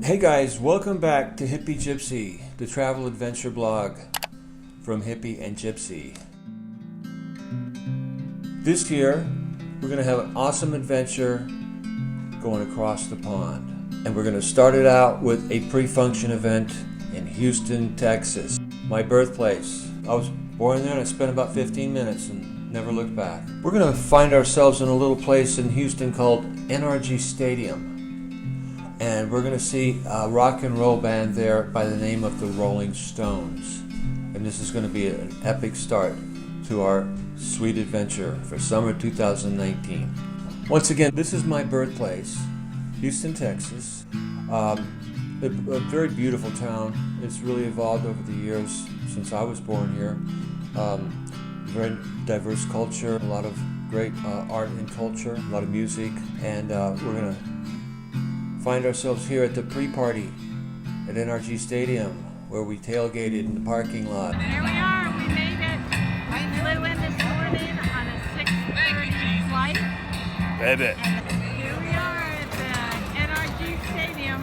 Hey guys, welcome back to Hippie Gypsy, the travel adventure blog from Hippie and Gypsy. This year, we're going to have an awesome adventure going across the pond. And we're going to start it out with a pre-function event in Houston, Texas, my birthplace. I was born there and I spent about 15 minutes and never looked back. We're going to find ourselves in a little place in Houston called NRG Stadium. And we're going to see a rock and roll band there by the name of the Rolling Stones. And this is going to be an epic start to our sweet adventure for summer 2019. Once again, this is my birthplace, Houston, Texas. A very beautiful town. It's really evolved over the years since I was born here. Very diverse culture, a lot of great art and culture, a lot of music, and we're going to find ourselves here at the pre-party at NRG Stadium, where we tailgated in the parking lot. There we are, we made it. I flew in this morning on a 6:30 flight. Baby. And here we are at the NRG Stadium.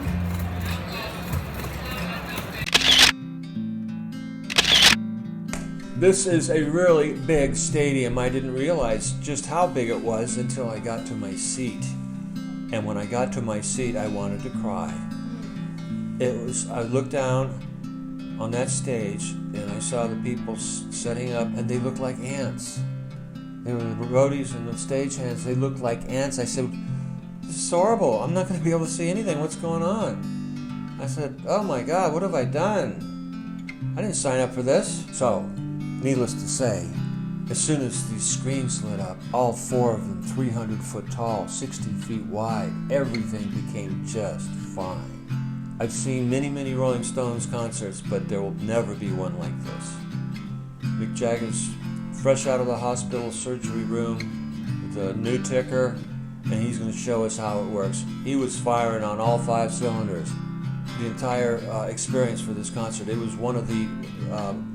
This is a really big stadium. I didn't realize just how big it was until I got to my seat. And when I got to my seat, I wanted to cry. I looked down on that stage and I saw the people setting up, and they looked like ants. They were the roadies and the stagehands. They looked like ants. I said, "This is horrible. I'm not going to be able to see anything. What's going on?" I said, "Oh my God, what have I done? I didn't sign up for this." So, needless to say, as soon as these screens lit up, all four of them 300 foot tall, 60 feet wide, everything became just fine. I've seen many Rolling Stones concerts, but there will never be one like this. Mick Jagger's fresh out of the hospital surgery room with a new ticker, and he's going to show us how it works. He was firing on all 5 cylinders. The entire experience for this concert, it was one of the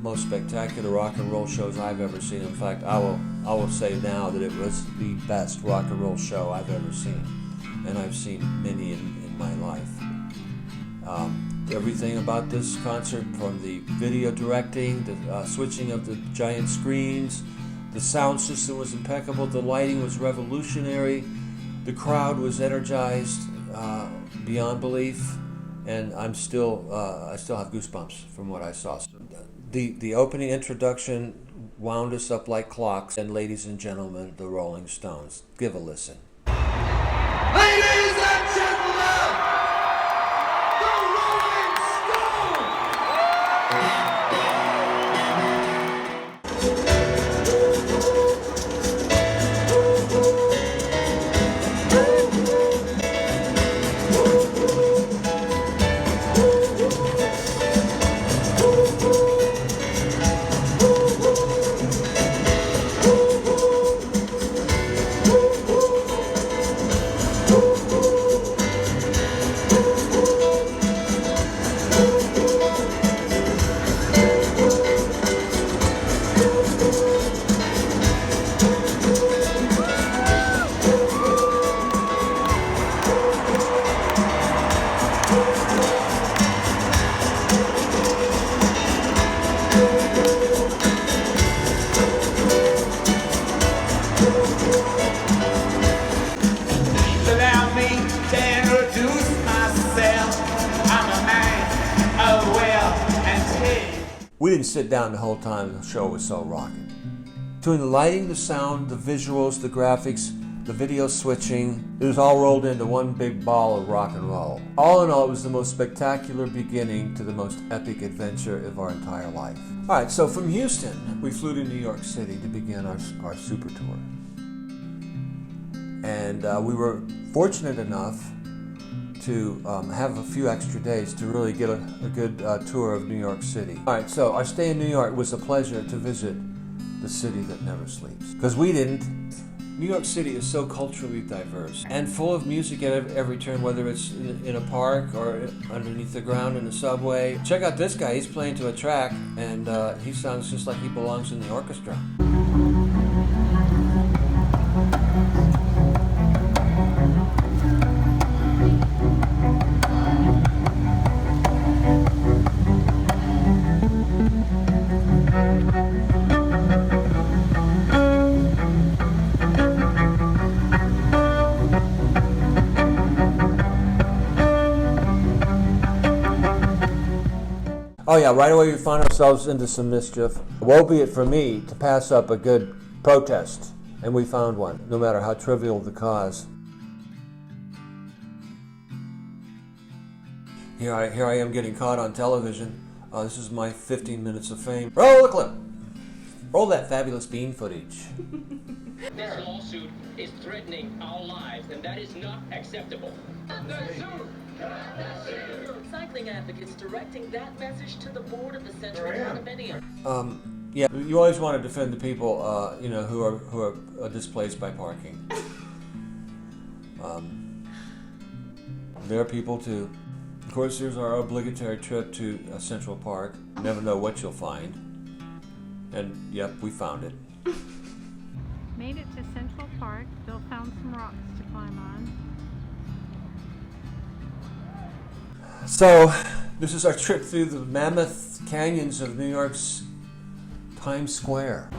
most spectacular rock and roll shows I've ever seen. In fact, I will say now that it was the best rock and roll show I've ever seen, and I've seen many in my life. Everything about this concert, from the video directing, the switching of the giant screens, the sound system was impeccable, the lighting was revolutionary, the crowd was energized beyond belief. And I still have goosebumps from what I saw. So the opening introduction wound us up like clocks. And ladies and gentlemen, the Rolling Stones. Give a listen. Ladies and gentlemen, the Rolling Stones! We didn't sit down the whole time. The show was so rocking. Between the lighting, the sound, the visuals, the graphics, the video switching, it was all rolled into one big ball of rock and roll. All in all, it was the most spectacular beginning to the most epic adventure of our entire life. All right, so from Houston, we flew to New York City to begin our super tour. And we were fortunate enough to have a few extra days to really get a good tour of New York City. All right, so our stay in New York was a pleasure to visit the city that never sleeps. Because we didn't. New York City is so culturally diverse and full of music at every turn, whether it's in a park or underneath the ground in a subway. Check out this guy, he's playing to a track, and he sounds just like he belongs in the orchestra. Oh yeah, right away we find ourselves into some mischief. Woe be it for me to pass up a good protest, and we found one, no matter how trivial the cause. Here I am getting caught on television. This is my 15 minutes of fame. Roll the clip. Roll that fabulous bean footage. This lawsuit is threatening our lives, and that is not acceptable. Cycling advocates directing that message to the board of the Central Condominium. Yeah, you always want to defend the people, who are displaced by parking. There are people too. Of course, there's our obligatory trip to Central Park. You never know what you'll find. And yep, we found it. Made it to Central Park. Bill found some rocks to climb on. So, this is our trip through the mammoth canyons of New York's Times Square.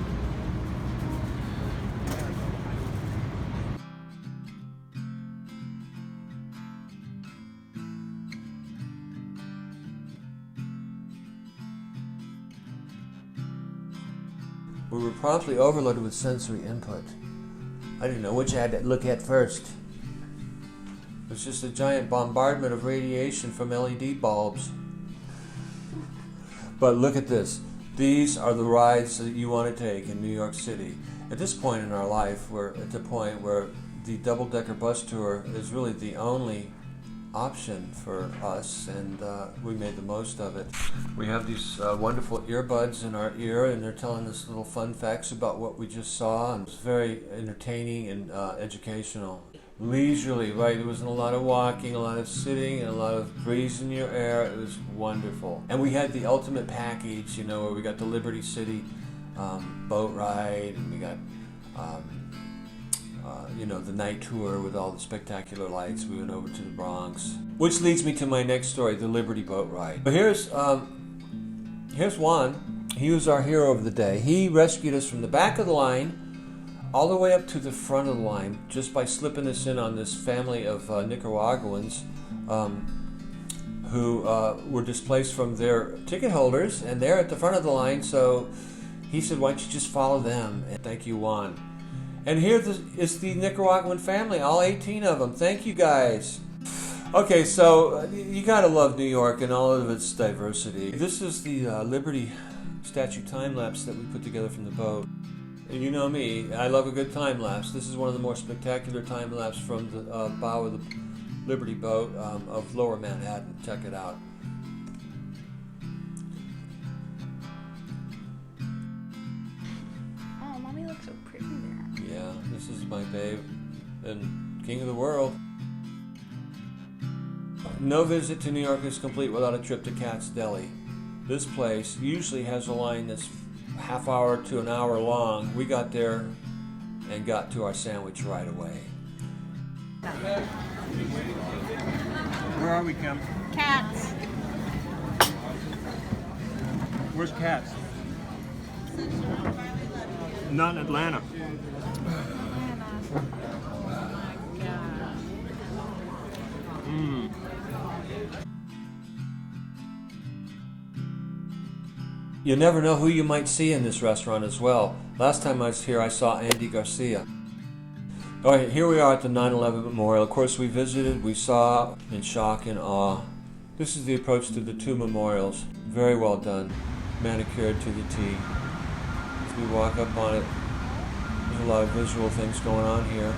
We were promptly overloaded with sensory input. I didn't know which I had to look at first. It was just a giant bombardment of radiation from LED bulbs. But look at this. These are the rides that you want to take in New York City. At this point in our life, we're at the point where the double-decker bus tour is really the only option for us, and we made the most of it. We have these wonderful earbuds in our ear, and they're telling us little fun facts about what we just saw, and it's very entertaining and educational. Leisurely, right? There wasn't a lot of walking, a lot of sitting, and a lot of breeze in your air. It was wonderful. And we had the ultimate package, where we got the Liberty City boat ride, and we got the night tour with all the spectacular lights. We went over to the Bronx, which leads me to my next story, the Liberty boat ride. But here's one. He was our hero of the day. He rescued us from the back of the line all the way up to the front of the line just by slipping us in on this family of Nicaraguans who were displaced from their ticket holders, and they're at the front of the line. So he said, why don't you just follow them? And thank you, Juan. And here is the Nicaraguan family, all 18 of them. Thank you, guys. Okay, so you gotta love New York and all of its diversity. This is the Liberty statue time lapse that we put together from the boat. And you know me, I love a good time lapse. This is one of the more spectacular time lapse from the bow of the Liberty boat of Lower Manhattan. Check it out. Oh, Mommy looks so pretty there. Yeah, this is my babe and king of the world. No visit to New York is complete without a trip to Cat's Deli. This place usually has a line that's half hour to an hour long. We got there and got to our sandwich right away. Where are we, Kim? Cats. Where's Cats? Not in Atlanta. You never know who you might see in this restaurant as well. Last time I was here, I saw Andy Garcia. All right, here we are at the 9/11 Memorial. Of course, we visited, we saw in shock and awe. This is the approach to the two memorials. Very well done, manicured to the T. As we walk up on it, there's a lot of visual things going on here.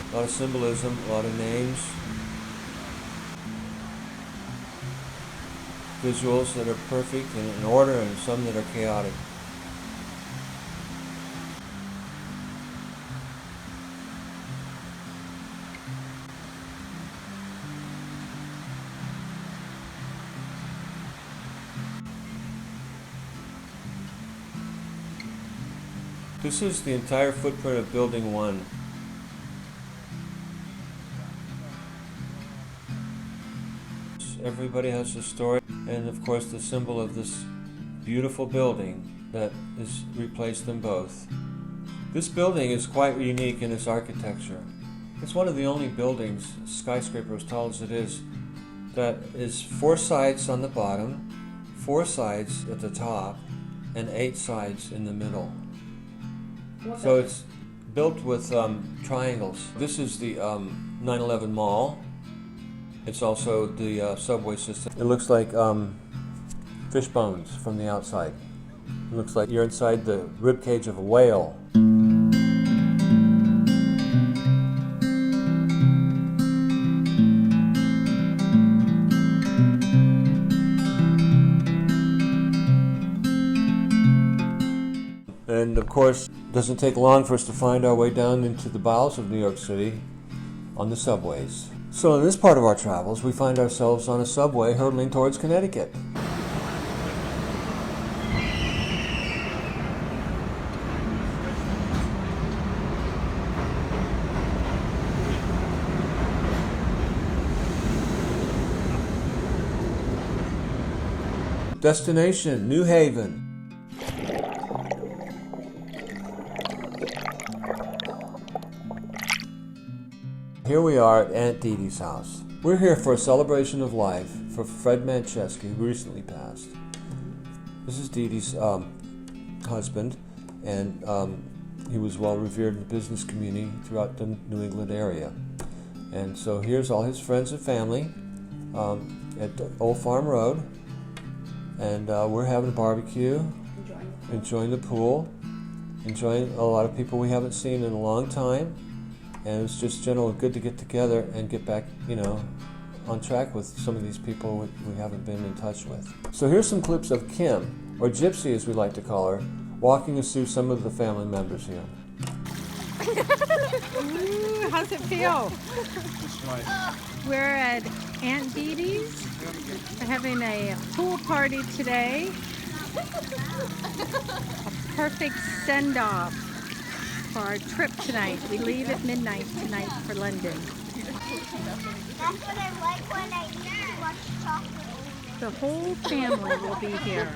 A lot of symbolism, a lot of names, visuals that are perfect and in order, and some that are chaotic. This is the entire footprint of Building 1. Everybody has a story, and of course the symbol of this beautiful building that has replaced them both. This building is quite unique in its architecture. It's one of the only buildings, skyscraper as tall as it is, that is 4 sides on the bottom, 4 sides at the top, and 8 sides in the middle. So it's built with triangles. This is the 9/11 Mall. It's also the subway system. It looks like fish bones from the outside. It looks like you're inside the rib cage of a whale. And of course, it doesn't take long for us to find our way down into the bowels of New York City on the subways. So in this part of our travels, we find ourselves on a subway hurtling towards Connecticut. Destination, New Haven. Here we are at Aunt Dee Dee's house. We're here for a celebration of life for Fred Manchesky, who recently passed. This is Dee Dee's husband, and he was well revered in the business community throughout the New England area. And so here's all his friends and family at Old Farm Road, and we're having a barbecue, enjoying the pool, enjoying a lot of people we haven't seen in a long time. And it's just generally good to get together and get back, on track with some of these people we haven't been in touch with. So here's some clips of Kim, or Gypsy as we like to call her, walking us through some of the family members here. Ooh, how's it feel? We're at Aunt Dee Dee's. We're having a pool party today. A perfect send-off for our trip tonight. We leave at midnight tonight for London. That's what I like when I watch chocolate. The whole family will be here.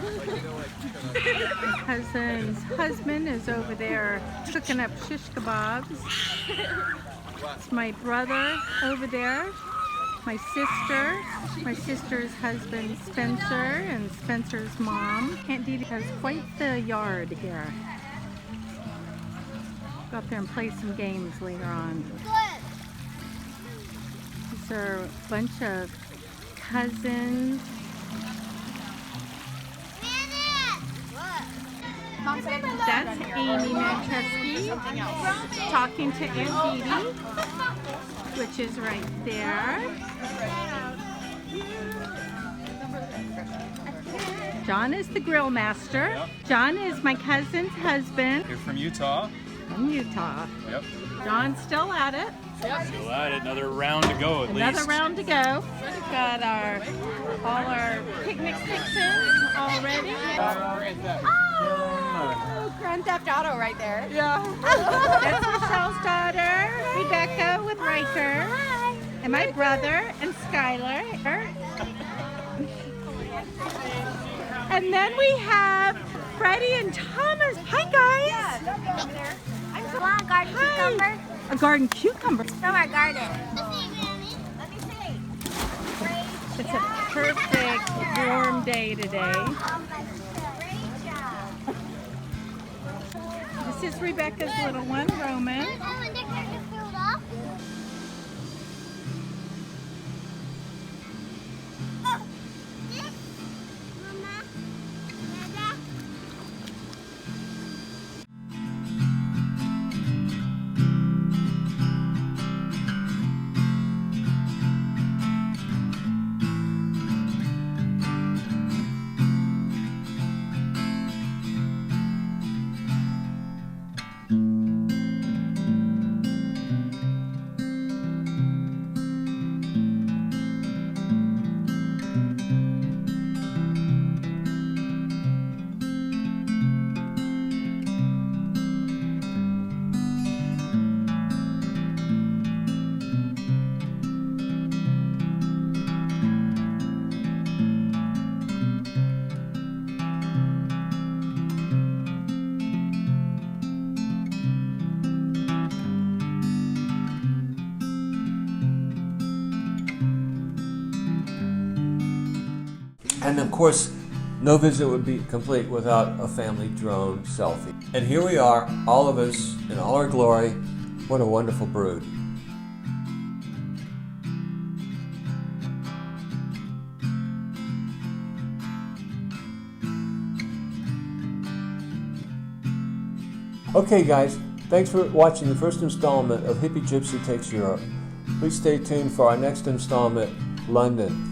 My cousin's husband is over there cooking up shish kebabs. It's my brother over there. My sister's husband Spencer, and Spencer's mom. Aunt Dee Dee has quite the yard here. Go up there and play some games later on. These are a bunch of cousins. That's Amy Manchesky talking to Aunt Dee Dee, which is right there. John is the grill master. Yep. John is my cousin's husband. You're from Utah? From Utah. Yep. John's still at it. Still at it. Another round to go at least. Another round to go. We've got all our picnic fixins all ready. Oh, Grand Theft Auto right there. Yeah. That's Michelle's daughter, Rebecca with Riker. Hi. And my brother and Skylar. And then we have Freddie and Thomas. Hi guys. Yeah, don't go over there. I'm so on garden cucumber. A garden cucumber. From our garden. Let me see. Great It's a perfect warm day today. Great job. This is Rebecca's little one, Roman. Oh, and they're going to fill it up. Oh, this, Mama, Dada. And of course, no visit would be complete without a family drone selfie. And here we are, all of us in all our glory. What a wonderful brood. Okay guys, thanks for watching the first installment of Hippie Gypsy Takes Europe. Please stay tuned for our next installment, London.